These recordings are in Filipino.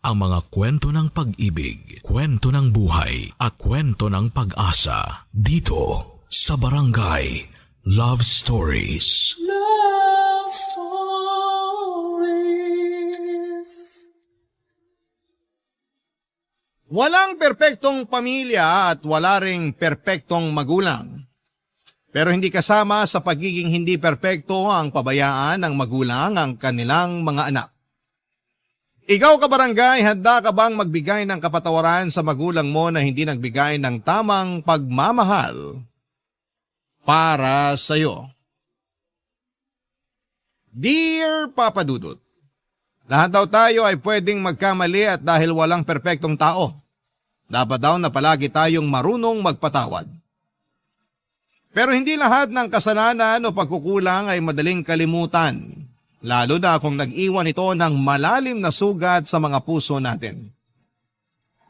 ang mga kwento ng pag-ibig, kwento ng buhay, at kwento ng pag-asa dito sa Barangay Love Stories. Love Stories. Walang perpektong pamilya at wala ring perpektong magulang. Pero hindi kasama sa pagiging hindi perpekto ang pabayaan ng magulang ang kanilang mga anak. Ikaw kabarangay, handa ka bang magbigay ng kapatawaran sa magulang mo na hindi nagbigay ng tamang pagmamahal para sa iyo? Dear Papa Dudut, lahat daw tayo ay pwedeng magkamali at dahil walang perpektong tao, dapat daw na palagi tayong marunong magpatawad. Pero hindi lahat ng kasalanan o pagkukulang ay madaling kalimutan. Lalo na kung nag-iwan ito ng malalim na sugat sa mga puso natin.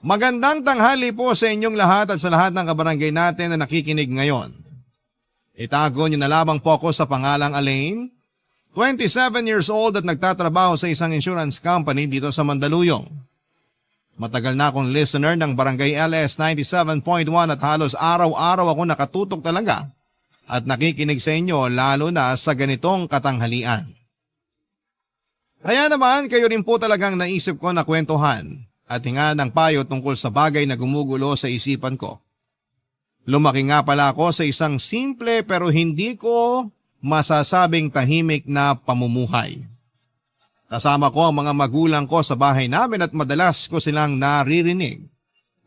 Magandang tanghali po sa inyong lahat at sa lahat ng kabarangay natin na nakikinig ngayon. Itago niyo na lamang po ako sa pangalang Elaine, 27 years old at nagtatrabaho sa isang insurance company dito sa Mandaluyong. Matagal na akong listener ng Barangay LS 97.1 at halos araw-araw ako nakatutok talaga at nakikinig sa inyo lalo na sa ganitong katanghalian. Kaya naman kayo rin po talagang naisip ko na kwentuhan at hinga ng payo tungkol sa bagay na gumugulo sa isipan ko. Lumaki nga pala ako sa isang simple pero hindi ko masasabing tahimik na pamumuhay. Kasama ko ang mga magulang ko sa bahay namin at madalas ko silang naririnig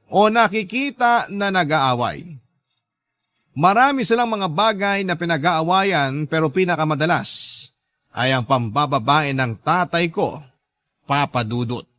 o nakikita na nag-aaway. Marami silang mga bagay na pinag-aawayan pero pinakamadalas ay ang pambababae ng tatay ko, Papa Dudut.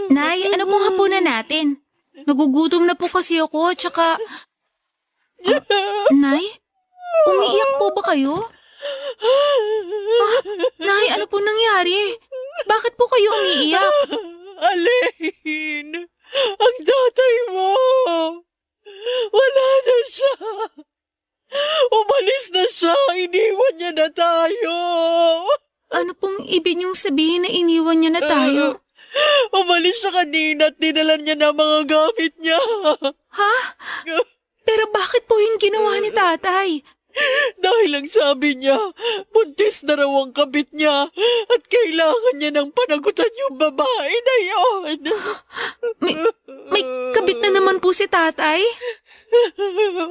Nay, ano pong hapunan natin? Nagugutom na po kasi ako, tsaka... Nay? Umiiyak po ba kayo? Nay, ano pong nangyari? Bakit po kayo umiiyak? Elaine, ang tatay mo. Wala na siya. Umalis na siya. Iniwan niya na tayo. Ano pong ibig niyong sabihin na iniwan niya na tayo? Umalis siya kanina at dinala niya na mga gamit niya. Ha? Pero bakit po yung ginawa ni tatay? Dahil lang sabi niya, buntis na raw ang kabit niya at kailangan niya ng panagutan yung babae na yon. May kabit na naman po si tatay?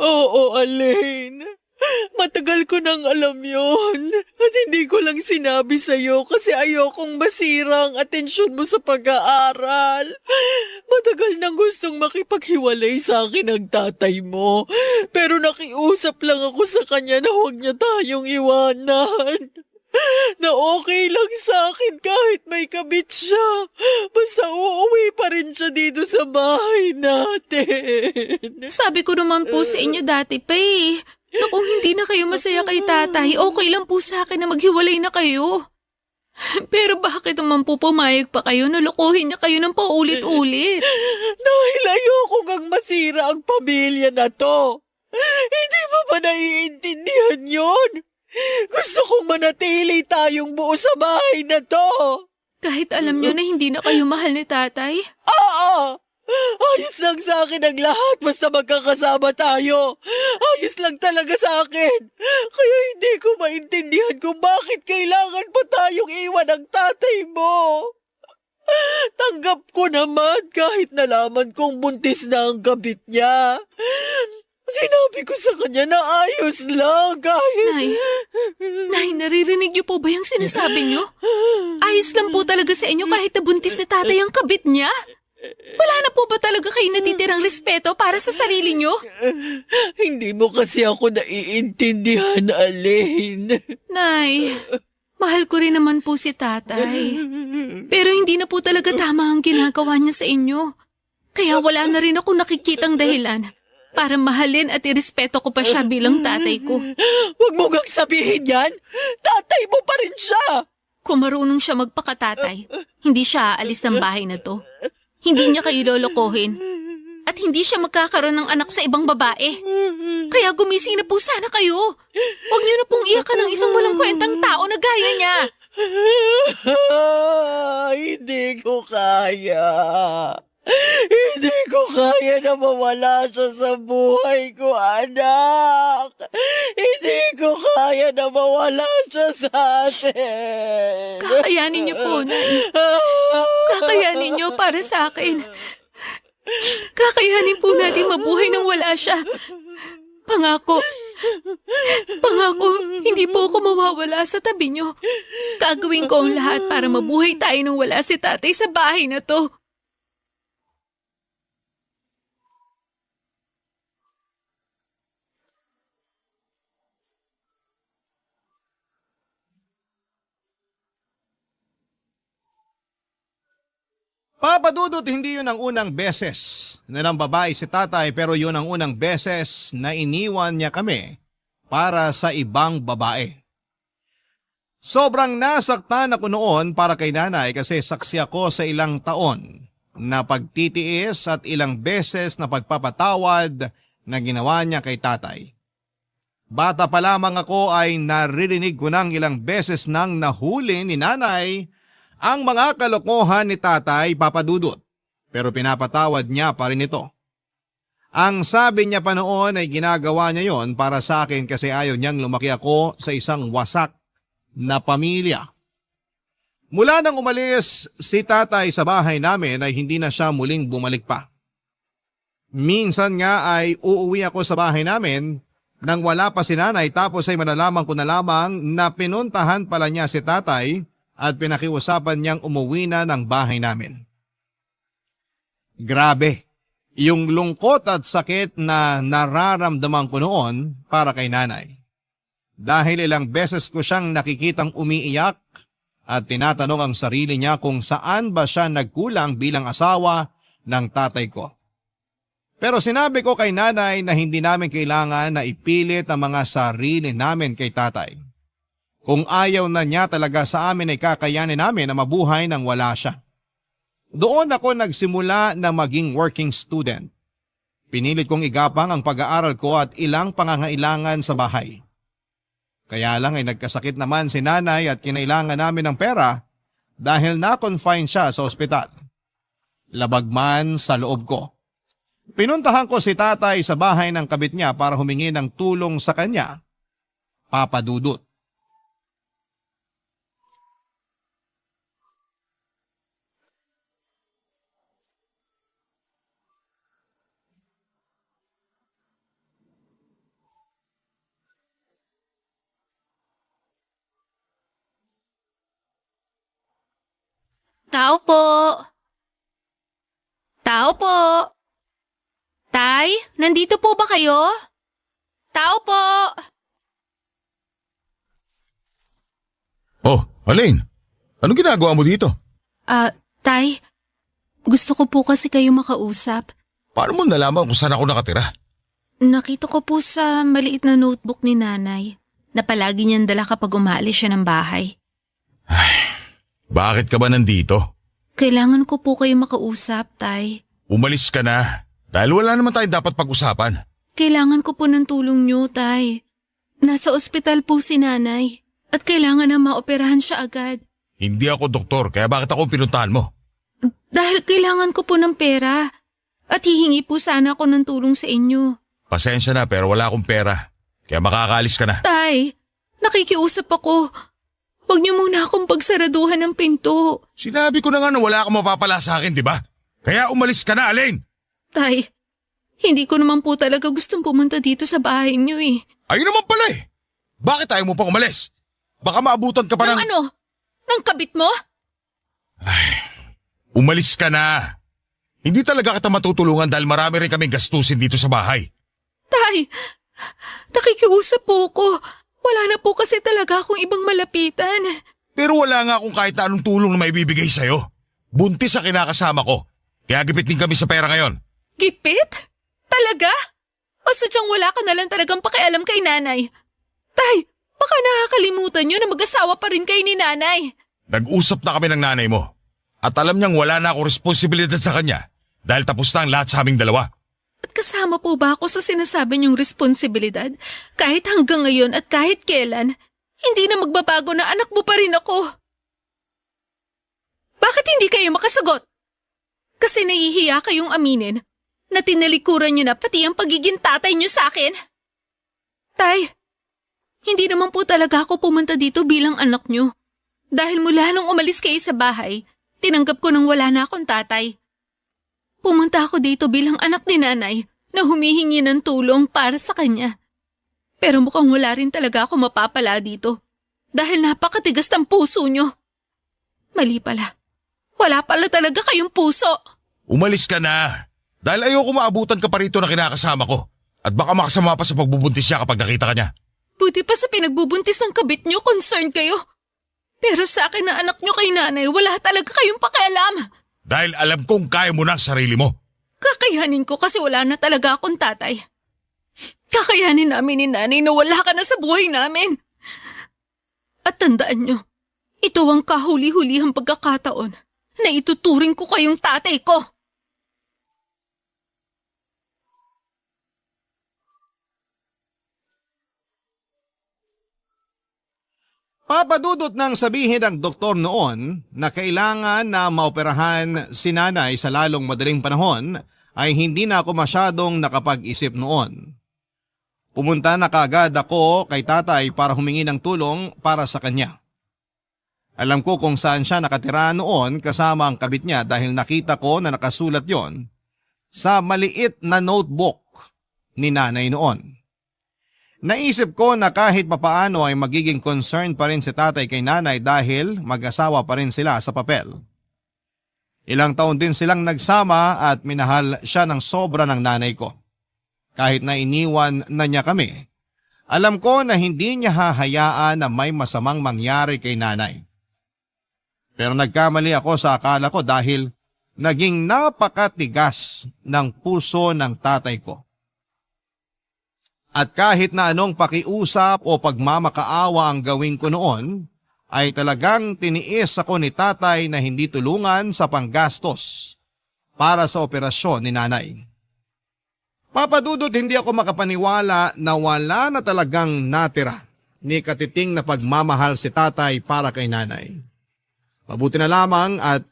Oo, Elaine. Matagal ko nang alam yon at hindi ko lang sinabi sa'yo kasi ayokong masira ang atensyon mo sa pag-aaral. Matagal nang gustong makipaghiwalay sa akin ang tatay mo pero nakiusap lang ako sa kanya na huwag niya tayong iwanan. Na okay lang sa akin kahit may kabit siya. Basta uuwi pa rin siya dito sa bahay natin. Sabi ko naman po sa inyo dati pa eh. Na kung hindi na kayo masaya kay tatay, okay lang po sa akin na maghiwalay na kayo. Pero bakit naman po pumayag pa kayo na lokohin niya kayo ng paulit-ulit? Dahil ayoko kang masira ang pamilya na to. Hindi mo ba naiintindihan yun? Gusto kong manatili tayong buo sa bahay na to. Kahit alam niyo na hindi na kayo mahal ni tatay? Oo! Ayos lang sa akin ang lahat basta magkakasama tayo. Ayos lang talaga sa akin. Kaya hindi ko maintindihan kung bakit kailangan pa tayong iwan ang tatay mo. Tanggap ko naman kahit nalaman kong buntis na ang kabit niya. Sinabi ko sa kanya na ayos lang kahit... Nay, naririnig niyo po ba yung sinasabi niyo? Ayos lang po talaga sa inyo kahit nabuntis ni tatay ang kabit niya? Wala na po ba talaga kayo natitirang respeto para sa sarili nyo? Hindi mo kasi ako naiintindihan, Alin. Nay, mahal ko rin naman po si tatay. Pero hindi na po talaga tama ang ginagawa niya sa inyo. Kaya wala na rin ako nakikitang dahilan para mahalin at irespeto ko pa siya bilang tatay ko. Huwag mo gang sabihin yan. Tatay mo pa rin siya. Kung marunong siya magpakatatay, hindi siya aalis ng bahay na to. Hindi niya kayo lolokohin. At hindi siya magkakaroon ng anak sa ibang babae. Kaya gumising na po sana kayo. Huwag niyo na pong iyakan ng isang walang kwentang tao na gaya niya. Hindi ko kaya. Hindi ko kaya na mawala siya sa buhay ko, anak. Hindi ko kaya na mawala siya sa atin. Kakayanin niyo po, Nay. Kakayanin niyo para sa akin. Kakayanin po natin mabuhay nang wala siya. Pangako, hindi po ako mawawala sa tabi niyo. Gagawin ko ang lahat para mabuhay tayo nang wala si tatay sa bahay na to. Papa Dudut, hindi yun ang unang beses na ng babae si tatay, pero yun ang unang beses na iniwan niya kami para sa ibang babae. Sobrang nasaktan ako noon para kay nanay kasi saksi ako sa ilang taon na pagtitiis at ilang beses na pagpapatawad na ginawa niya kay tatay. Bata pa lamang ako ay naririnig ko ng ilang beses nang nahuli ni nanay ang mga kalokohan ni tatay, Papa Dudut, pero pinapatawad niya pa rin ito. Ang sabi niya pa noon ay ginagawa niya yon para sa akin kasi ayaw niyang lumaki ako sa isang wasak na pamilya. Mula nang umalis si tatay sa bahay namin ay hindi na siya muling bumalik pa. Minsan nga ay uuwi ako sa bahay namin nang wala pa si nanay tapos ay malalaman ko na lamang na pinuntahan pala niya si tatay at pinakiusapan niyang umuwi na ng bahay namin. Grabe, yung lungkot at sakit na nararamdaman ko noon para kay nanay. Dahil ilang beses ko siyang nakikitang umiiyak at tinatanong ang sarili niya kung saan ba siya nagkulang bilang asawa ng tatay ko. Pero sinabi ko kay nanay na hindi namin kailangan na ipilit ang mga sarili namin kay tatay. Kung ayaw na niya talaga sa amin ay kakayanin namin na mabuhay nang wala siya. Doon ako nagsimula na maging working student. Pinilit kong igapang ang pag-aaral ko at ilang pangangailangan sa bahay. Kaya lang ay nagkasakit naman si nanay at kinailangan namin ng pera dahil na-confine siya sa ospital. Labag man sa loob ko. Pinuntahan ko si tatay sa bahay ng kabit niya para humingi ng tulong sa kanya, Papa Dudut. Tao po! Tao po! Tay, nandito po ba kayo? Tao po! Oh, Alin, anong ginagawa mo dito? Tay, gusto ko po kasi kayo makausap. Paano mo nalaman kung saan ako nakatira? Nakita ko po sa maliit na notebook ni nanay na palagi niyang dala kapag umaalis siya ng bahay. Bakit ka ba nandito? Kailangan ko po kayo makausap, Tay. Umalis ka na, dahil wala naman tayong dapat pag-usapan. Kailangan ko po ng tulong niyo, Tay. Nasa ospital po si nanay at kailangan na maoperahan siya agad. Hindi ako doktor, kaya bakit ako pinuntahan mo? Dahil kailangan ko po ng pera at hihingi po sana ako ng tulong sa inyo. Pasensya na pero wala akong pera, kaya makakaalis ka na. Tay, nakikiusap ako. Huwag niyo muna akong pagsaraduhan ng pinto. Sinabi ko na nga na wala kang mapapala sa akin, di ba? Kaya umalis ka na, Alin! Tay, hindi ko naman po talaga gustong pumunta dito sa bahay niyo eh. Ayun naman pala eh! Bakit ayaw mo pang umalis? Baka maabutan ka pa ng... Ano? Ng kabit mo? Umalis ka na! Hindi talaga kita matutulungan dahil marami rin kaming gastusin dito sa bahay. Tay, nakikiusap po ko. Wala na po kasi talaga akong ibang malapitan. Pero wala nga akong kahit anong tulong na maibibigay sa'yo. Buntis sa kinakasama ko. Kaya gipit din kami sa pera ngayon. Gipit? Talaga? O sadyang wala ka na lang talagang pakialam kay nanay? Tay, baka nakakalimutan nyo na mag-asawa pa rin kayo ni nanay. Nag-usap na kami ng nanay mo. At alam niyang wala na akong responsibilidad sa kanya dahil tapos na ang lahat sa aming dalawa. At kasama po ba ako sa sinasabi niyong responsibilidad? Kahit hanggang ngayon at kahit kailan, hindi na magbabago na anak mo pa rin ako. Bakit hindi kayo makasagot? Kasi nahihiya kayong aminin na tinalikuran niyo na pati ang pagiging tatay niyo sa akin. Tay, hindi naman po talaga ako pumunta dito bilang anak niyo. Dahil mula nung umalis kayo sa bahay, tinanggap ko nang wala na akong tatay. Pumunta ako dito bilang anak ni nanay na humihingi ng tulong para sa kanya. Pero mukhang wala rin talaga ako mapapala dito dahil napakatigas ng puso niyo. Mali pala. Wala pala talaga kayong puso. Umalis ka na. Dahil ayoko maabutan ka pa rito na kinakasama ko. At baka makasama pa sa pagbubuntis niya kapag nakita ka niya. Buti pa sa pinagbubuntis ng kabit niyo, concerned kayo. Pero sa akin na anak niyo kay nanay, wala talaga kayong pakialam. Dahil alam kong kaya mo na ang sarili mo. Kakayanin ko kasi wala na talaga akong tatay. Kakayanin namin ni nanay na wala ka na sa buhay namin. At tandaan niyo, ito ang kahuli-hulihang pagkakataon na ituturing ko kayong tatay ko. Papadudot nang sabihin ng doktor noon na kailangan na maoperahan si nanay sa lalong madaling panahon ay hindi na ako masyadong nakapag-isip noon. Pumunta na kaagad ako kay tatay para humingi ng tulong para sa kanya. Alam ko kung saan siya nakatira noon kasama ang kabit niya dahil nakita ko na nakasulat yon sa maliit na notebook ni nanay noon. Naisip ko na kahit papaano ay magiging concern pa rin si tatay kay nanay dahil mag-asawa pa rin sila sa papel. Ilang taon din silang nagsama at minahal siya ng sobra ng nanay ko. Kahit na iniwan na niya kami, alam ko na hindi niya hahayaan na may masamang mangyari kay nanay. Pero nagkamali ako sa akala ko dahil naging napakatigas ng puso ng tatay ko. At kahit na anong pakiusap o pagmamakaawa ang gawin ko noon, ay talagang tiniis ako ni tatay na hindi tulungan sa panggastos para sa operasyon ni nanay. Papadudot hindi ako makapaniwala na wala na talagang natira ni katiting na pagmamahal si tatay para kay nanay. Mabuti na lamang at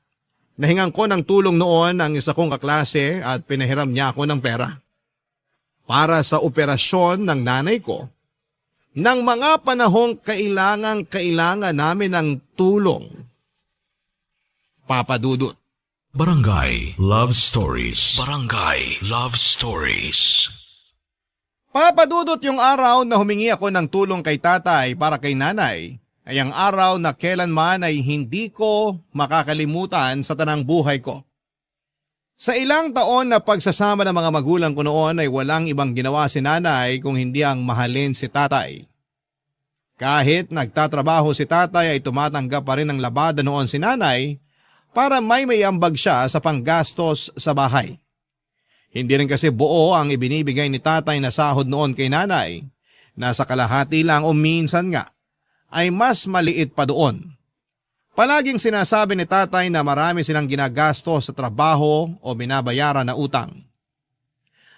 nahingan ko ng tulong noon ang isa kong kaklase at pinahiram niya ako ng pera para sa operasyon ng nanay ko ng mga panahong kailangan namin ng tulong. Papadudot. Barangay Love Stories. Barangay Love Stories. Papadudot yung araw na humingi ako ng tulong kay tatay para kay nanay ay ang araw na kailanman ay hindi ko makakalimutan sa tanang buhay ko. Sa ilang taon na pagsasama ng mga magulang ko noon ay walang ibang ginawa si nanay kung hindi ang mahalin si tatay. Kahit nagtatrabaho si tatay ay tumatanggap pa rin ng labada noon si nanay para may ambag siya sa panggastos sa bahay. Hindi rin kasi buo ang ibinibigay ni tatay na sahod noon kay nanay, nasa kalahati lang o minsan nga ay mas maliit pa doon. Palaging sinasabi ni tatay na marami silang ginagastos sa trabaho o binabayaran na utang.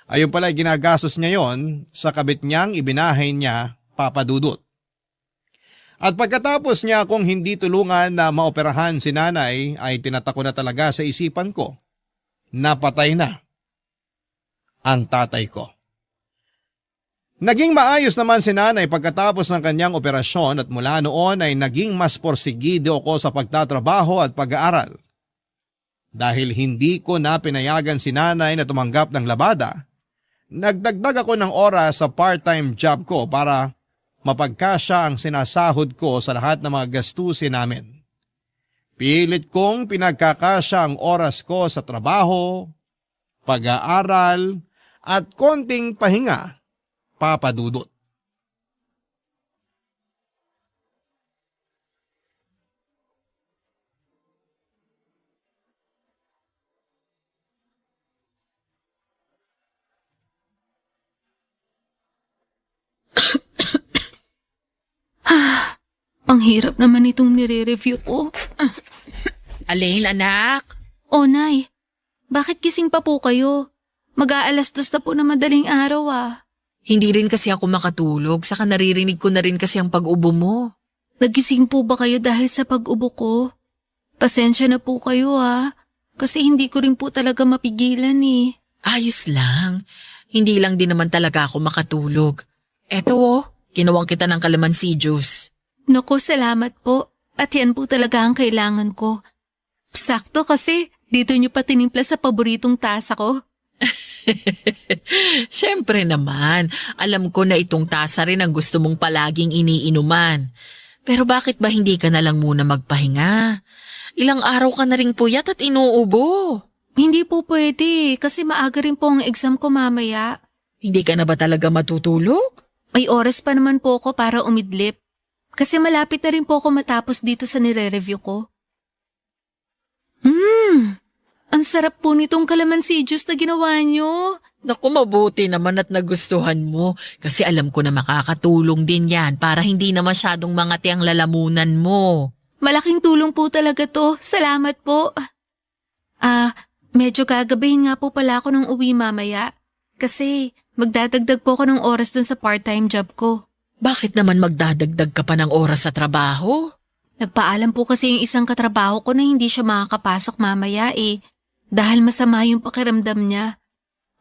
Ayun pala ginagastos niya yon sa kabit niyang ibinahay niya, papadudot. At pagkatapos niya akong hindi tulungan na maoperahan si nanay ay tinatako na talaga sa isipan ko na patay na ang tatay ko. Naging maayos naman si nanay pagkatapos ng kanyang operasyon at mula noon ay naging mas porsigido ako sa pagtatrabaho at pag-aaral. Dahil hindi ko na pinayagan si nanay na tumanggap ng labada, nagdagdag ako ng oras sa part-time job ko para mapagkasya ang sinasahod ko sa lahat ng mga gastusin namin. Pilit kong pinagkakasya ang oras ko sa trabaho pag-aaral, at konting pahinga, Papa Dudut. Ang hirap naman itong nire-review ko. Alin, anak? Oh, Nay. Bakit gising pa po kayo? Mag-aalas 2 na po na madaling araw Hindi rin kasi ako makatulog, saka naririnig ko na rin kasi ang pag-ubo mo. Nagising po ba kayo dahil sa pag-ubo ko? Pasensya na po kayo kasi hindi ko rin po talaga mapigilan Ayos lang. Hindi lang din naman talaga ako makatulog. Eto ginawang kita ng calamansi juice. Naku, salamat po. At yan po talaga ang kailangan ko. Sakto kasi dito niyo pa tinimpla sa paboritong tasa ko. Siyempre naman, alam ko na itong tasa rin ang gusto mong palaging iniinuman. Pero bakit ba hindi ka na lang muna magpahinga? Ilang araw ka na ring puyat at inuubo. Hindi po pwede kasi maaga rin po ang exam ko mamaya. Hindi ka na ba talaga matutulog? May oras pa naman po ako para umidlip. Kasi malapit na rin po ako matapos dito sa nire-review ko. Ang sarap po nitong calamansi juice na ginawa nyo. Naku, mabuti naman at nagustuhan mo. Kasi alam ko na makakatulong din yan para hindi na masyadong mangati ang lalamunan mo. Malaking tulong po talaga to. Salamat po. Medyo gagabahin nga po pala ako ng uwi mamaya. Kasi magdadagdag po ako ng oras dun sa part-time job ko. Bakit naman magdadagdag ka pa ng oras sa trabaho? Nagpaalam po kasi yung isang katrabaho ko na hindi siya makakapasok mamaya dahil masama yung pakiramdam niya.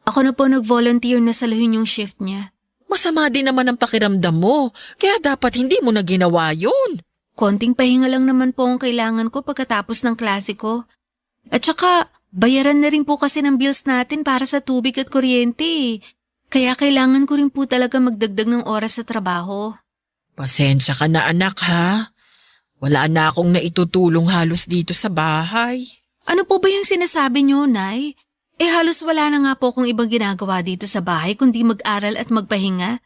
Ako na po nag-volunteer na saluhin yung shift niya. Masama din naman ang pakiramdam mo, kaya dapat hindi mo na ginawa yun. Konting pahinga lang naman po ang kailangan ko pagkatapos ng klase ko. At saka, bayaran na rin po kasi ng bills natin para sa tubig at kuryente. Kaya kailangan ko rin po talaga magdagdag ng oras sa trabaho. Pasensya ka na anak ha. Wala na akong naitutulong halos dito sa bahay. Ano po ba yung sinasabi niyo, Nay? Halos wala na nga po akong ibang ginagawa dito sa bahay kundi mag-aral at magpahinga.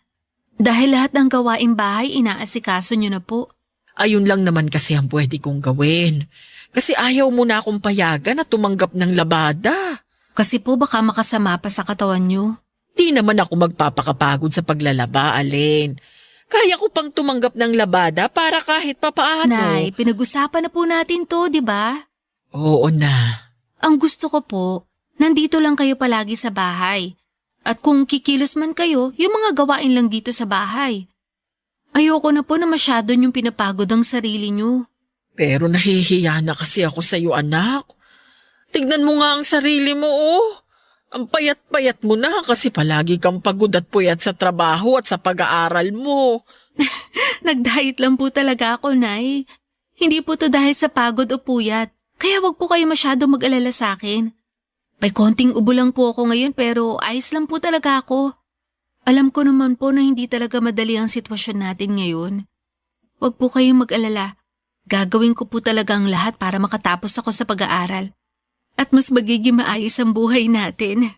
Dahil lahat ng gawaing bahay inaasikaso niyo na po. Ayun lang naman kasi ang pwede kong gawin. Kasi ayaw mo na akong payagan na tumanggap ng labada. Kasi po baka makasama pa sa katawan niyo. Di naman ako magpapakapagod sa paglalaba, Alin. Kaya ko pang tumanggap ng labada para kahit papaano. Nay, pinag-usapan na po natin to, di ba? Oo na. Ang gusto ko po, nandito lang kayo palagi sa bahay. At kung kikilos man kayo, yung mga gawain lang dito sa bahay. Ayoko na po na masyado niyong pinapagod ang sarili niyo. Pero nahihiya na kasi ako sa iyo, anak. Tignan mo nga ang sarili mo, Ang payat-payat mo na kasi palagi kang pagod at puyat sa trabaho at sa pag-aaral mo. Nag-diet lang po talaga ako, Nay. Hindi po to dahil sa pagod o puyat. Kaya wag po kayo masyado mag-alala sa akin. May konting ubo lang po ako ngayon pero ayos lang po talaga ako. Alam ko naman po na hindi talaga madali ang sitwasyon natin ngayon. Wag po kayong mag-alala. Gagawin ko po talaga ang lahat para makatapos ako sa pag-aaral. At mas magiging maayos ang buhay natin.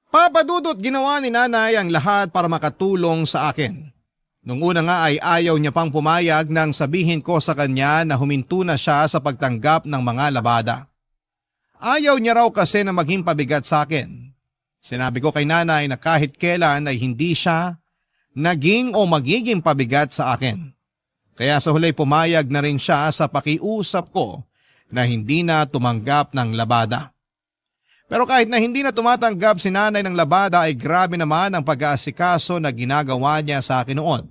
Papa Dudut, ginawa ni Nanay ang lahat para makatulong sa akin. Nung una nga ay ayaw niya pang pumayag nang sabihin ko sa kanya na huminto na siya sa pagtanggap ng mga labada. Ayaw niya raw kasi na maging pabigat sa akin. Sinabi ko kay Nanay na kahit kailan ay hindi siya naging o magiging pabigat sa akin. Kaya sa huli pumayag na rin siya sa pakiusap ko na hindi na tumanggap ng labada. Pero kahit na hindi na tumatanggap si Nanay ng labada ay grabe naman ang pag-aasikaso na ginagawa niya sa akin noon.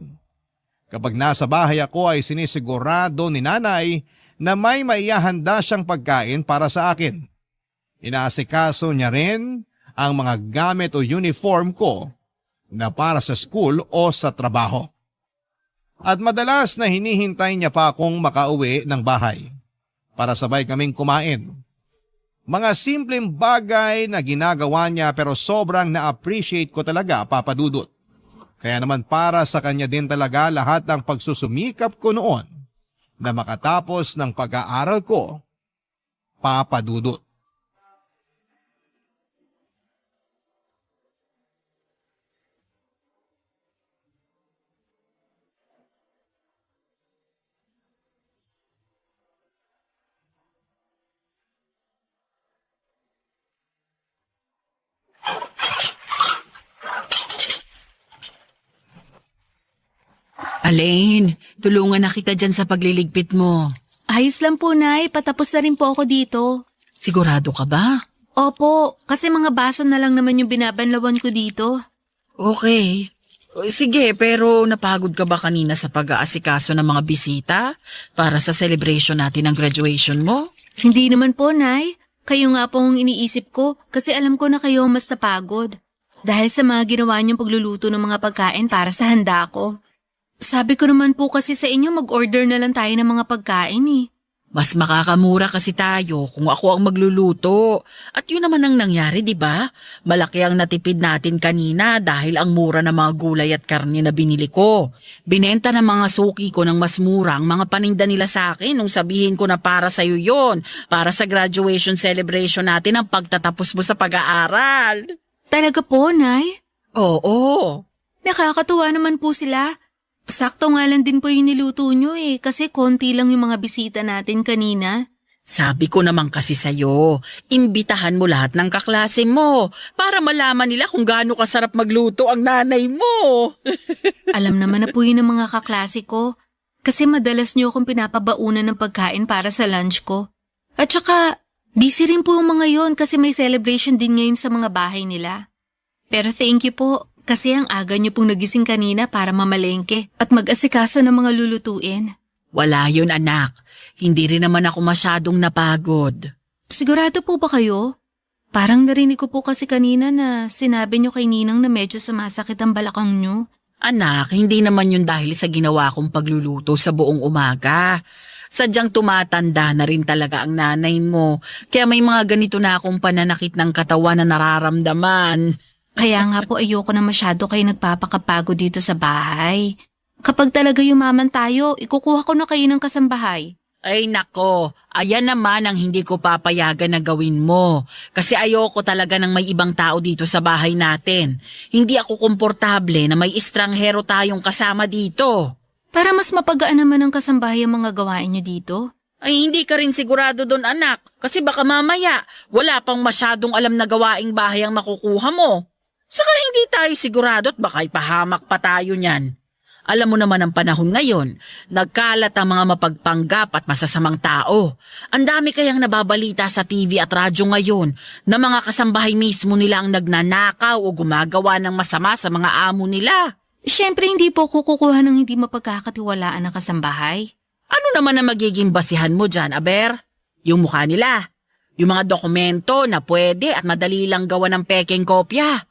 Kapag nasa bahay ako ay sinisigurado ni Nanay na may maihahanda siyang pagkain para sa akin. Inaasikaso niya rin ang mga gamit o uniform ko na para sa school o sa trabaho. At madalas na hinihintay niya pa akong makauwi ng bahay para sabay kaming kumain. Mga simpleng bagay na ginagawa niya pero sobrang na-appreciate ko talaga, Papa Dudut. Kaya naman para sa kanya din talaga lahat ng pagsusumikap ko noon na makatapos ng pag-aaral ko Papa Dudut. Alain, tulungan na kita dyan sa pagliligpit mo. Ayos lang po, Nay. Patapos na rin po ako dito. Sigurado ka ba? Opo, kasi mga baso na lang naman yung binabanlawan ko dito. Okay. Sige, pero napagod ka ba kanina sa pag-aasikaso ng mga bisita para sa celebration natin ng graduation mo? Hindi naman po, Nay. Kayo nga po ang iniisip ko kasi alam ko na kayo ang mas napagod. Dahil sa mga ginawa niyong pagluluto ng mga pagkain para sa handa ko. Sabi ko naman po kasi sa inyo mag-order na lang tayo ng mga pagkain eh. Mas makakamura kasi tayo kung ako ang magluluto. At yun naman ang nangyari, di ba? Malaki ang natipid natin kanina dahil ang mura ng mga gulay at karne na binili ko. Binenta ng mga suki ko ng mas mura ang mga paninda nila sa akin nung sabihin ko na para sa'yo yon, para sa graduation celebration natin ang pagtatapos mo sa pag-aaral. Talaga po, Nay? Oo. Nakakatuwa naman po sila. Sakto nga lang din po yung niluto nyo eh, kasi konti lang yung mga bisita natin kanina. Sabi ko naman kasi sa'yo, imbitahan mo lahat ng kaklase mo para malaman nila kung gaano kasarap magluto ang nanay mo. Alam naman na po yun ng mga kaklase ko, kasi madalas nyo akong pinapabaunan ng pagkain para sa lunch ko. At saka, busy rin po yung mga yon kasi may celebration din ngayon sa mga bahay nila. Pero thank you po. Kasi ang aga niyo pong nagising kanina para mamalengke at mag-asikaso ng mga lulutuin. Wala yun, anak. Hindi rin naman ako masyadong napagod. Sigurado po ba kayo? Parang narinig ko po kasi kanina na sinabi niyo kay Ninang na medyo sumasakit ang balakang niyo. Anak, hindi naman yun dahil sa ginawa kong pagluluto sa buong umaga. Sadyang tumatanda na rin talaga ang nanay mo. Kaya may mga ganito na akong pananakit ng katawan na nararamdaman. Kaya nga po ayoko na masyado kayo nagpapakapagod dito sa bahay. Kapag talaga yumaman tayo, ikukuha ko na kayo ng kasambahay. Ay nako, ayan naman ang hindi ko papayagan na gawin mo. Kasi ayoko talaga ng may ibang tao dito sa bahay natin. Hindi ako komportable na may estranghero tayong kasama dito. Para mas mapagaan naman ang kasambahay ang mga gawain niyo dito. Ay hindi ka rin sigurado doon, anak. Kasi baka mamaya wala pang masyadong alam na gawaing bahay ang makukuha mo. Saka hindi tayo sigurado at baka ipahamak pa tayo niyan. Alam mo naman ang panahon ngayon, nagkalat ang mga mapagpanggap at masasamang tao. Ang dami kayang nababalita sa TV at radyo ngayon na mga kasambahay mismo nila ang nagnanakaw o gumagawa ng masama sa mga amo nila. Siyempre hindi po kukuha ng hindi mapagkakatiwalaan na kasambahay. Ano naman ang magiging basihan mo dyan, Aber? Yung mukha nila. Yung mga dokumento na pwede at madali lang gawa ng pekeng kopya.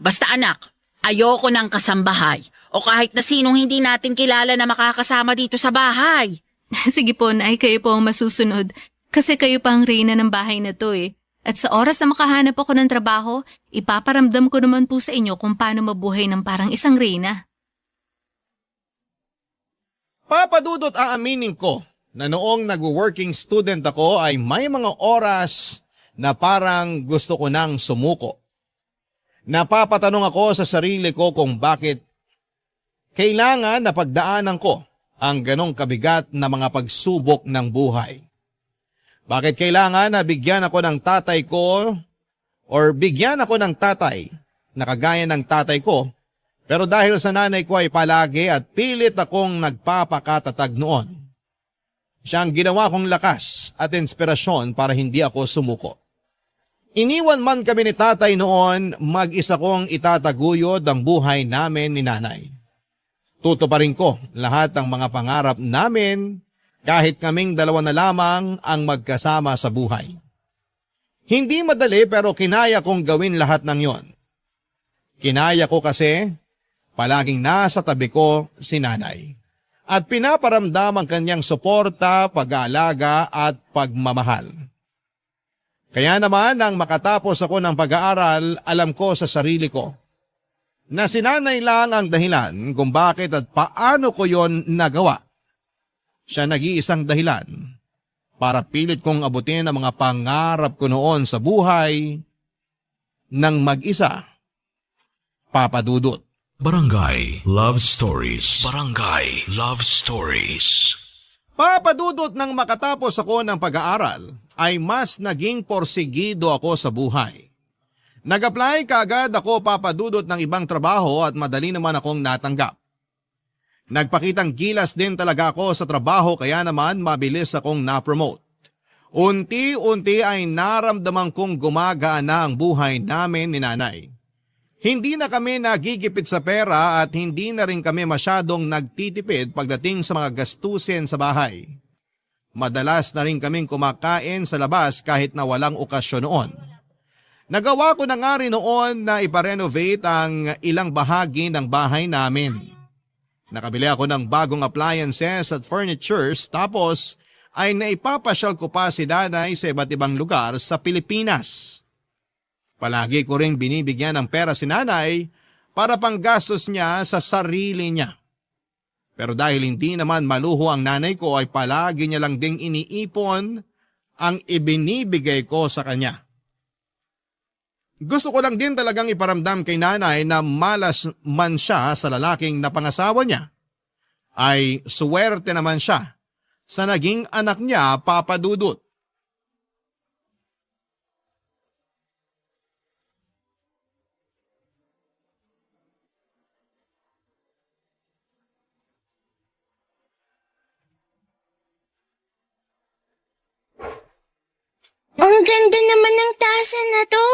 Basta anak, ayoko ng kasambahay o kahit na sinong hindi natin kilala na makakasama dito sa bahay. Sige po, Nay, kayo po ang masusunod. Kasi kayo pa ang reyna ng bahay na to eh. At sa oras na makahanap ako ng trabaho, ipaparamdam ko naman po sa inyo kung paano mabuhay ng parang isang reyna. Papa Dudut, aaminin ko na noong nag-working student ako ay may mga oras na parang gusto ko nang sumuko. Napapatanong ako sa sarili ko kung bakit kailangan na pagdaanan ko ang ganong kabigat na mga pagsubok ng buhay. Bakit kailangan na bigyan ako ng tatay ko or bigyan ako ng tatay na kagaya ng tatay ko, pero dahil sa nanay ko ay palagi at pilit akong nagpapakatatag noon. Siya ang ginawa kong lakas at inspirasyon para hindi ako sumuko. Iniwan man kami ni tatay noon, mag-isa kong itataguyod ang buhay namin ni nanay. Tutuparin ko lahat ng mga pangarap namin kahit kaming dalawa na lamang ang magkasama sa buhay. Hindi madali pero kinaya kong gawin lahat ng yon. Kinaya ko kasi palaging nasa tabi ko si nanay at pinaparamdam ang kanyang suporta, pag-aalaga at pagmamahal. Kaya naman nang makatapos ako ng pag-aaral, alam ko sa sarili ko na si nanay lang ang dahilan kung bakit at paano ko yon nagawa. Siya nag-iisang dahilan para pilit kong abutin ang mga pangarap ko noon sa buhay ng mag-isa. Papa Dudut. Barangay Love Stories. Barangay Love Stories. Papa Dudut, nang makatapos ako ng pag-aaral, ay mas naging porsigido ako sa buhay. Nag-apply kaagad ako, Papa Dudut, ng ibang trabaho at madali naman akong natanggap. Nagpakitang gilas din talaga ako sa trabaho kaya naman mabilis akong na-promote. Unti-unti ay naramdaman kong gumagaan na ang buhay namin ni nanay. Hindi na kami nagigipit sa pera at hindi na rin kami masyadong nagtitipid pagdating sa mga gastusin sa bahay. Madalas na rin kaming kumakain sa labas kahit na walang okasyon noon. Nagawa ko na nga rin noon na iparenovate ang ilang bahagi ng bahay namin. Nakabili ako ng bagong appliances at furnitures tapos ay naipapasyal ko pa si nanay sa iba't ibang lugar sa Pilipinas. Palagi ko ring binibigyan ng pera si nanay para panggastos niya sa sarili niya. Pero dahil hindi naman maluho ang nanay ko ay palagi niya lang ding iniipon ang ibinibigay ko sa kanya. Gusto ko lang din talagang iparamdam kay nanay na malas man siya sa lalaking napangasawa niya, ay suwerte naman siya sa naging anak niya, Papa Dudut. Ang ganda naman ng tasa na to.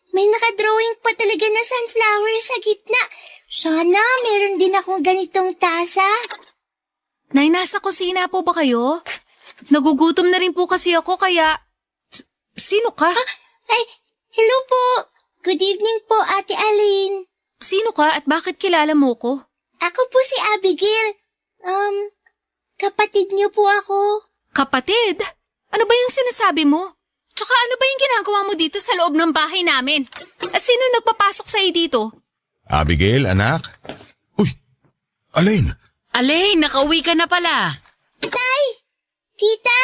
May nakadrawing pa talaga na sunflower sa gitna. Sana meron din akong ganitong tasa. Nay, nasa kusina po ba kayo? Nagugutom na rin po kasi ako kaya... Sino ka? Ay, hello po. Good evening po, Ate Aline. Sino ka at bakit kilala mo ko? Ako po si Abigail. Kapatid niyo po ako. Kapatid? Ano ba yung sinasabi mo? Tsaka ano ba yung ginagawa mo dito sa loob ng bahay namin? Sino nagpapasok sa'yo dito? Abigail, anak? Uy, Alain! Alain, nakauwi ka na pala. Tay! Tita!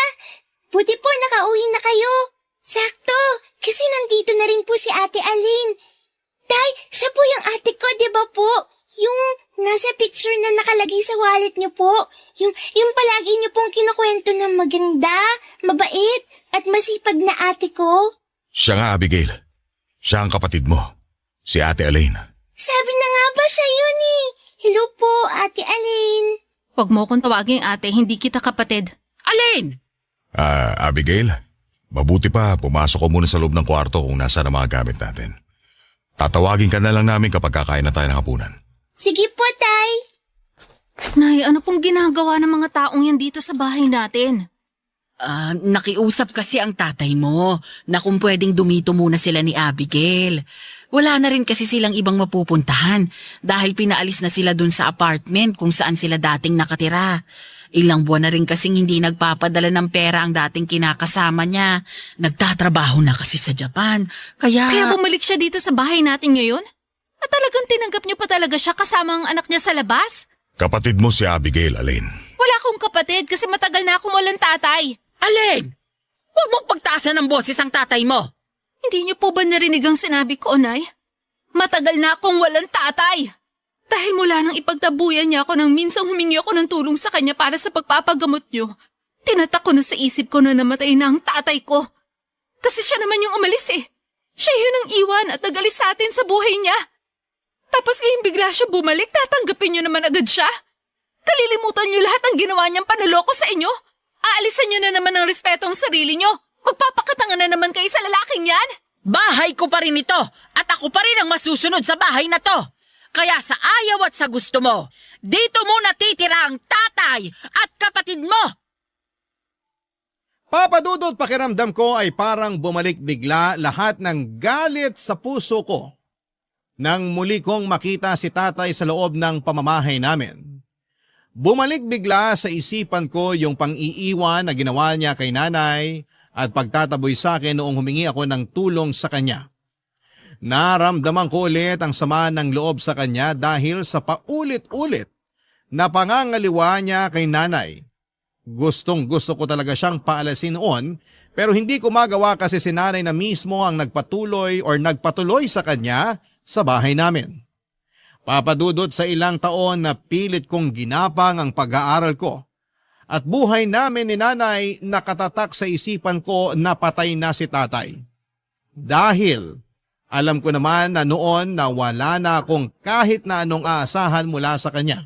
Buti po nakauwi na kayo. Sakto, kasi nandito na rin po si Ate Aline. Tay, siya po yung ate ko, di ba po? Yung nasa picture na nakalagay sa wallet niyo po. Yung palagi niyo pong kinukwento na maganda, mabait, at masipag na ate ko. Siya nga, Abigail. Siya ang kapatid mo, si Ate Alain. Sabi na nga ba siya yun eh. Hello po, Ate Aline. Huwag mo akong tawaging ate, hindi kita kapatid. Alain! Abigail, mabuti pa pumasok ko muna sa loob ng kwarto kung nasa ang mga gamit natin. Tatawagin ka na lang namin kapag kakain na tayo ng hapunan. Sige po, Tay. Nay, ano pong ginagawa ng mga taong yan dito sa bahay natin? Nakiusap kasi ang tatay mo na kung pwedeng dumito muna sila ni Abigail. Wala na rin kasi silang ibang mapupuntahan dahil pinaalis na sila dun sa apartment kung saan sila dating nakatira. Ilang buwan na rin kasing hindi nagpapadala ng pera ang dating kinakasama niya. Nagtatrabaho na kasi sa Japan. Kaya bumalik siya dito sa bahay natin ngayon? At talagang tinanggap niyo pa talaga siya kasama ang anak niya sa labas? Kapatid mo si Abigail, Alain. Wala akong kapatid kasi matagal na akong walang tatay. Alain! Huwag mong pagtaasan ng boses ang tatay mo. Hindi niyo po ba narinig ang sinabi ko, Nay? Matagal na akong walang tatay. Dahil mula nang ipagtabuyan niya ako nang minsang humingi ako ng tulong sa kanya para sa pagpapagamot niyo, tinatak ko na sa isip ko na namatay na ang tatay ko. Kasi siya naman yung umalis eh. Siya yun ang iwan at nagalis sa atin sa buhay niya. Tapos ngayon bigla siya bumalik, tatanggapin niyo naman agad siya. Kalilimutan niyo lahat ng ginawa niyang panuloko sa inyo. Aalisan niyo na naman ang respeto ang sarili niyo. Magpapakatangan na naman kayo sa lalaking yan. Bahay ko pa rin ito at ako pa rin ang masusunod sa bahay na to. Kaya sa ayaw at sa gusto mo, dito muna titira ang tatay at kapatid mo. Papa Dudut, pakiramdam ko ay parang bumalik bigla lahat ng galit sa puso ko nang muli kong makita si tatay sa loob ng pamamahay namin. Bumalik bigla sa isipan ko yung pang-iiwan na ginawa niya kay nanay at pagtataboy sa akin noong humingi ako ng tulong sa kanya. Naramdaman ko ulit ang sama ng loob sa kanya dahil sa paulit-ulit na pangangaliwa niya kay nanay. Gustong gusto ko talaga siyang paalasin noon pero hindi ko magawa kasi si nanay na mismo ang nagpatuloy sa kanya sa bahay namin. Papadudot sa ilang taon na pilit kong ginapang ang pag-aaral ko. At buhay namin ni nanay nakatatak sa isipan ko na patay na si tatay. Dahil alam ko naman na noon na wala na akong kahit na anong aasahan mula sa kanya.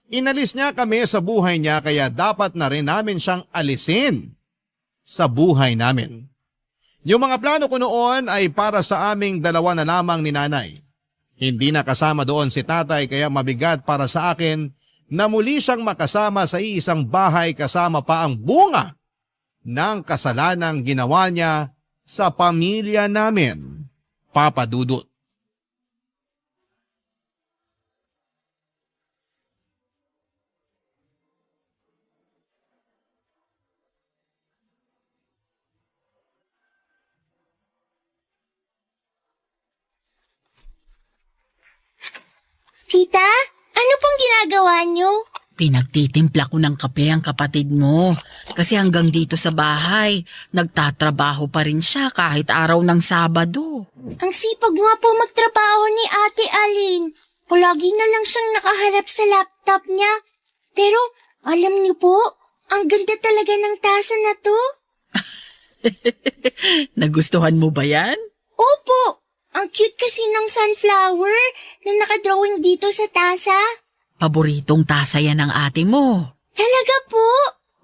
Inalis niya kami sa buhay niya kaya dapat na rin namin siyang alisin sa buhay namin. Yung mga plano ko noon ay para sa aming dalawa na lamang ni nanay. Hindi na kasama doon si tatay kaya mabigat para sa akin na muli siyang makasama sa iisang bahay kasama pa ang bunga ng kasalanang ginawa niya sa pamilya namin, Papa Dudut. Tita, ano pong ginagawa niyo? Pinagtitimpla ko ng kape ang kapatid mo. Kasi hanggang dito sa bahay, nagtatrabaho pa rin siya kahit araw ng Sabado. Ang sipag nga po magtrabaho ni Ate Alin. Palagi na lang siyang nakaharap sa laptop niya. Pero alam niyo po, ang ganda talaga ng tasa na to. Nagustuhan mo ba yan? Opo, ang cute kasi ng sunflower na nakadrawing dito sa tasa. Paboritong tasa yan ng ate mo. Talaga po?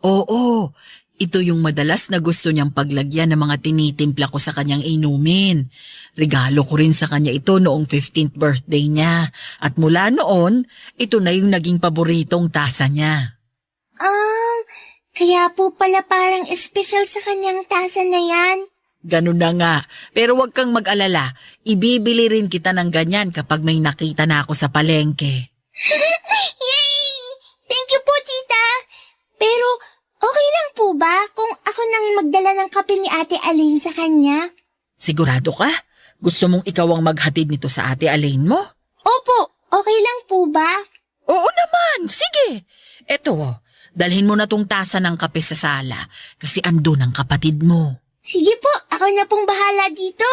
Oo, ito yung madalas na gusto niyang paglagyan ng mga tinitimpla ko sa kanyang inumin. Regalo ko rin sa kanya ito noong 15th birthday niya. At mula noon, ito na yung naging paboritong tasa niya. Kaya po pala parang espesyal sa kanyang tasa na yan. Ganun na nga. Pero wag kang mag-alala. Ibibili rin kita ng ganyan kapag may nakita na ako sa palengke. Yay! Thank you po, tita. Pero okay lang po ba kung ako nang magdala ng kape ni Ate Aline sa kanya? Sigurado ka? Gusto mong ikaw ang maghatid nito sa Ate Aline mo? Opo, okay lang po ba? Oo naman, sige. Eto, dalhin mo na tong tasa ng kape sa sala kasi andun ang kapatid mo. Sige po, ako na pong bahala dito.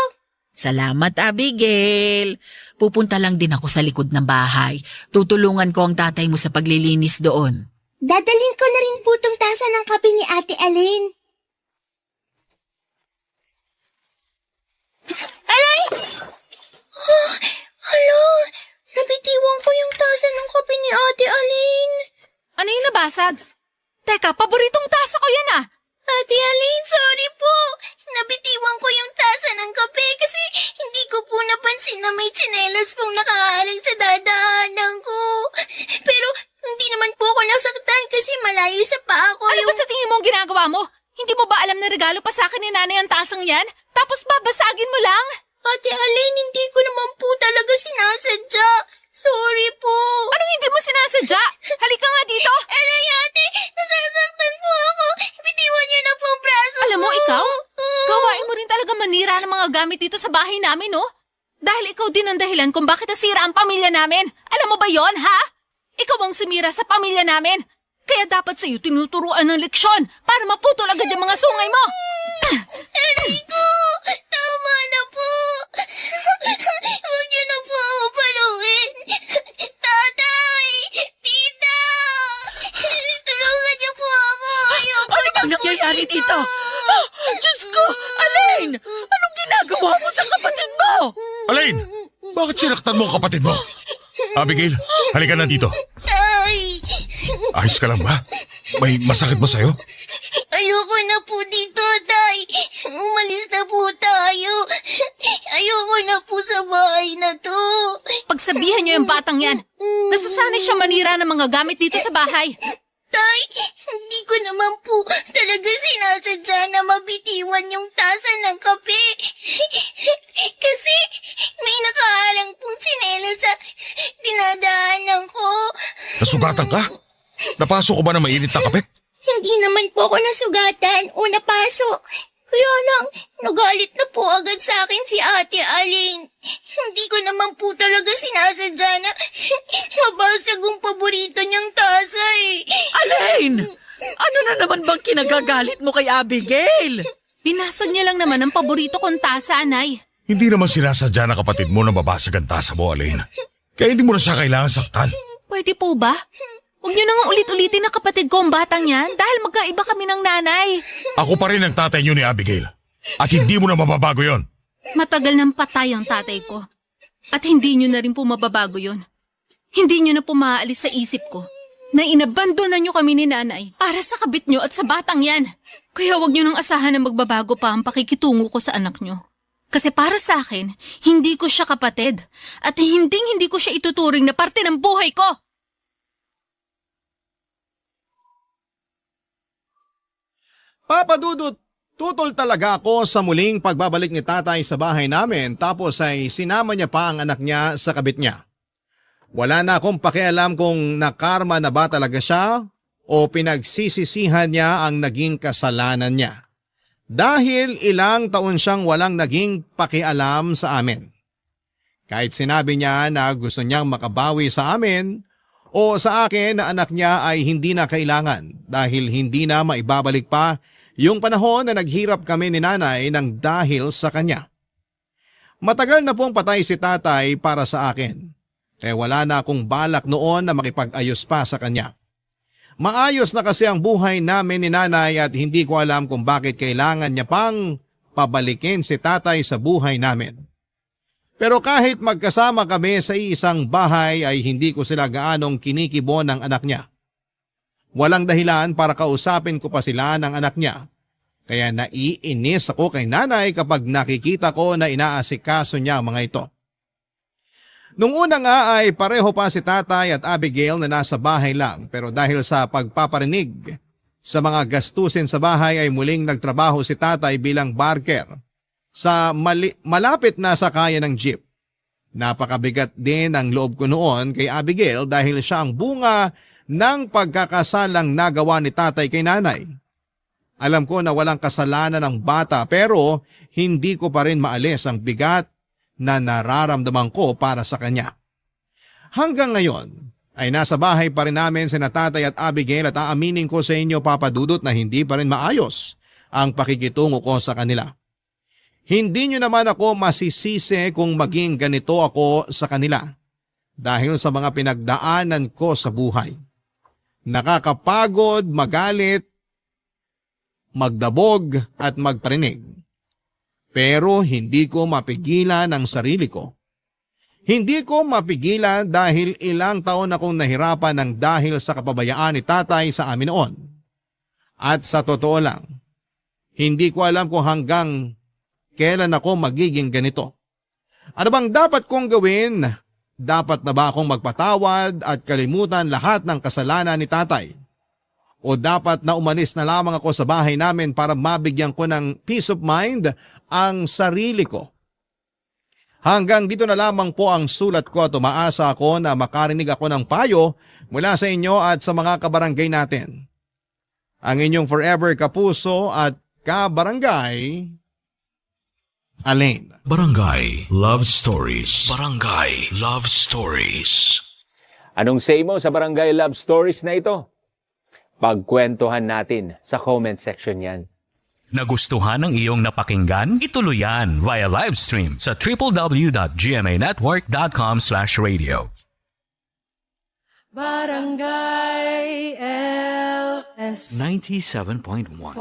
Salamat, Abigail. Pupunta lang din ako sa likod ng bahay. Tutulungan ko ang tatay mo sa paglilinis doon. Dadalhin ko na rin po tong tasa ng kape ni Ate Aline. Aray! Oh, hala, nabitiwan ko yung tasa ng kape ni Ate Aline. Ano yung nabasag? Teka, paboritong tasa ko yan ah! Ate Aline, sorry po. Nabitiwan ko yung tasa ng kape kasi hindi ko po napansin na may tsinelas pong nakaharang sa dadaanan ko. Pero hindi naman po ako nasaktan kasi malayo sa paa ko Ano ba sa tingin mo ang ginagawa mo? Hindi mo ba alam na regalo pa sa akin ni nanay ang tasang yan? Tapos babasagin mo lang? Ate Aline, hindi ko naman po talaga sinasadya. Sorry po. Anong hindi mo sinasadya? Halika nga dito! Aray, ate, nasasaktan po ako. Bitiwan niyo na po ang braso ko. Alam mo, ikaw? Gawain mo rin talaga manira ng mga gamit dito sa bahay namin, no? Dahil ikaw din ang dahilan kung bakit nasira ang pamilya namin. Alam mo ba yon, ha? Ikaw ang sumira sa pamilya namin. Kaya dapat sa'yo tinuturuan ng leksyon para maputol agad yung mga sungay mo. Aray ko, tama na po. Huwag niyo na po ako paluin. Tatay, tita, tulungan niyo po ako. Ayoko Ano bang nangyayari dito? Oh, Diyos ko! Alain! Anong ginagawa mo sa kapatid mo? Alain! Bakit sinaktan mo ang kapatid mo? Abigail, halika na dito. Tay! Ayos ka lang ba? May masakit ba sa'yo? Ayoko na po dito, Tay. Umalis na po tayo. Ayoko na po sa bahay na to. Pagsabihan niyo yung batang yan. Nasasanay siya manira ng mga gamit dito sa bahay. Tay, hindi ko naman po talaga sinasadya na mabitiwan yung tasa ng kape. Kasi may nakaharang pong tsinela sa dinadaanan ko. Nasugatan ka? Napasok ko ba na mainit na kape? Hindi naman po ako nasugatan o napasok. Kaya lang, nagalit na po agad sa akin si Ate Aline. Hindi ko naman po talaga sinasadya na mabasag ang paborito niyang tasa eh. Alain! Ano na naman bang kinagagalit mo kay Abigail? Binasag niya lang naman ang paborito kong tasa, Anay. Hindi naman sinasadya na kapatid mo na mabasag ang tasa mo, Elaine. Kaya hindi mo na siya kailangan saktan. Pwede po ba? Huwag niyo nang ulit-ulitin na kapatid ko ang batang yan dahil magkaiba kami ng nanay. Ako pa rin ang tatay niyo ni Abigail. At hindi mo na mababago yon. Matagal nang patay ang tatay ko. At hindi niyo na rin po mababago yon. Hindi niyo na po maaalis sa isip ko na inabandonan niyo kami ni nanay para sa kabit niyo at sa batang yan. Kaya huwag niyo nang asahan na magbabago pa ang pakikitungo ko sa anak niyo. Kasi para sa akin, hindi ko siya kapatid at hindi ko siya ituturing na parte ng buhay ko. Papa Dudut, tutol talaga ako sa muling pagbabalik ni tatay sa bahay namin tapos ay sinama niya pa ang anak niya sa kabit niya. Wala na akong pakialam kung nakarma na ba talaga siya o pinagsisisihan niya ang naging kasalanan niya. Dahil ilang taon siyang walang naging pakialam sa amin. Kahit sinabi niya na gusto niyang makabawi sa amin o sa akin na anak niya ay hindi na kailangan dahil hindi na maibabalik pa yung panahon na naghirap kami ni nanay ng dahil sa kanya. Matagal na pong patay si tatay para sa akin. Kaya wala na akong balak noon na makipag-ayos pa sa kanya. Maayos na kasi ang buhay namin ni nanay at hindi ko alam kung bakit kailangan niya pang pabalikin si tatay sa buhay namin. Pero kahit magkasama kami sa isang bahay ay hindi ko sila gaanong kinikibo ng anak niya. Walang dahilan para kausapin ko pa sila ng anak niya. Kaya naiinis ako kay nanay kapag nakikita ko na inaasikaso niya ang mga ito. Nung una nga ay pareho pa si tatay at Abigail na nasa bahay lang pero dahil sa pagpaparinig sa mga gastusin sa bahay ay muling nagtrabaho si tatay bilang barker sa malapit na sakayan ng jeep. Napakabigat din ang loob ko noon kay Abigail dahil siya ang bunga ng pagkakasalang nagawa ni tatay kay nanay. Alam ko na walang kasalanan ng bata pero hindi ko pa rin maalis ang bigat na nararamdaman ko para sa kanya. Hanggang ngayon ay nasa bahay pa rin namin sina tatay at Abigail at aaminin ko sa inyo Papa Dudut na hindi pa rin maayos ang pakikitungo ko sa kanila. Hindi nyo naman ako masisisi kung maging ganito ako sa kanila dahil sa mga pinagdaanan ko sa buhay. Nakakapagod, magalit, magdabog at magparinig. Pero hindi ko mapigilan ang sarili ko. Hindi ko mapigilan dahil ilang taon akong nahirapan ng dahil sa kapabayaan ni tatay sa amin noon. At sa totoo lang, hindi ko alam kung hanggang kailan ako magiging ganito. Ano bang dapat kong gawin? Dapat na ba akong magpatawad at kalimutan lahat ng kasalanan ni tatay? O dapat na umalis na lamang ako sa bahay namin para mabigyan ko ng peace of mind ang sarili ko? Hanggang dito na lamang po ang sulat ko at umaasa ako na makarinig ako ng payo mula sa inyo at sa mga kabarangay natin. Ang inyong forever kapuso at kabarangay, Elaine. Barangay Love Stories. Barangay Love Stories. Anong say mo sa Barangay Love Stories na ito? Pagkwentuhan natin sa comment section yan. Nagustuhan ng iyong napakinggan? Ituloy yan via live stream sa www.gmanetwork.com/radio. Barangay LS 97.1